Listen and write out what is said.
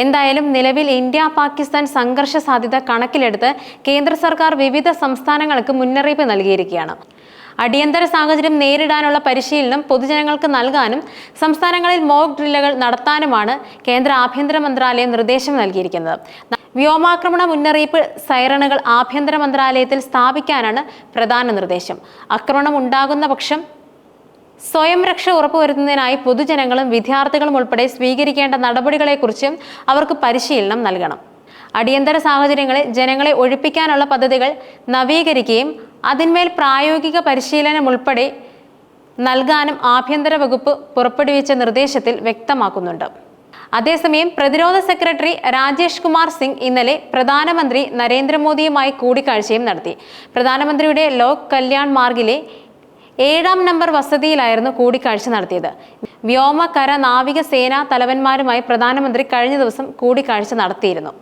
എന്തായാലും നിലവിൽ ഇന്ത്യ-പാകിസ്ഥാൻ സംഘർഷ സാധ്യത കണക്കിലെടുത്ത് കേന്ദ്ര സർക്കാർ വിവിധ സംസ്ഥാനങ്ങൾക്ക് മുന്നറിയിപ്പ് നൽകിയിരിക്കുകയാണ്. അടിയന്തര സാഹചര്യം നേരിടാനുള്ള പരിശീലനം പൊതുജനങ്ങൾക്ക് നൽകാനും സംസ്ഥാനങ്ങളിൽ മോക്ക് ഡ്രില്ലുകൾ നടത്താനുമാണ് കേന്ദ്ര ആഭ്യന്തര മന്ത്രാലയം നിർദ്ദേശം നൽകിയിരിക്കുന്നത്. വ്യോമാക്രമണ മുന്നറിയിപ്പ് സൈറണുകൾ ആഭ്യന്തര മന്ത്രാലയത്തിൽ സ്ഥാപിക്കാനാണ് പ്രധാന നിർദ്ദേശം. ആക്രമണം ഉണ്ടാകുന്ന പക്ഷം സ്വയം രക്ഷ ഉറപ്പുവരുത്തുന്നതിനായി പൊതുജനങ്ങളും വിദ്യാർത്ഥികളും ഉൾപ്പെടെ സ്വീകരിക്കേണ്ട നടപടികളെക്കുറിച്ചും അവർക്ക് പരിശീലനം നൽകണം. അടിയന്തര സാഹചര്യങ്ങളിൽ ജനങ്ങളെ ഒഴിപ്പിക്കാനുള്ള പദ്ധതികൾ നവീകരിക്കുകയും അതിന്മേൽ പ്രായോഗിക പരിശീലനം ഉൾപ്പെടെ നൽകാനും ആഭ്യന്തര വകുപ്പ് പുറപ്പെടുവിച്ച നിർദ്ദേശത്തിൽ വ്യക്തമാക്കുന്നുണ്ട്. അതേസമയം പ്രതിരോധ സെക്രട്ടറി രാജേഷ് കുമാർ സിംഗ് ഇന്നലെ പ്രധാനമന്ത്രി നരേന്ദ്രമോദിയുമായി കൂടിക്കാഴ്ചയും നടത്തി. പ്രധാനമന്ത്രിയുടെ ലോക് കല്യാൺ മാർഗിലെ 7-ാം നമ്പർ വസതിയിലായിരുന്നു കൂടിക്കാഴ്ച നടത്തിയത്. വ്യോമ, കര, നാവിക സേനാ തലവന്മാരുമായി പ്രധാനമന്ത്രി കഴിഞ്ഞ ദിവസം കൂടിക്കാഴ്ച നടത്തിയിരുന്നു.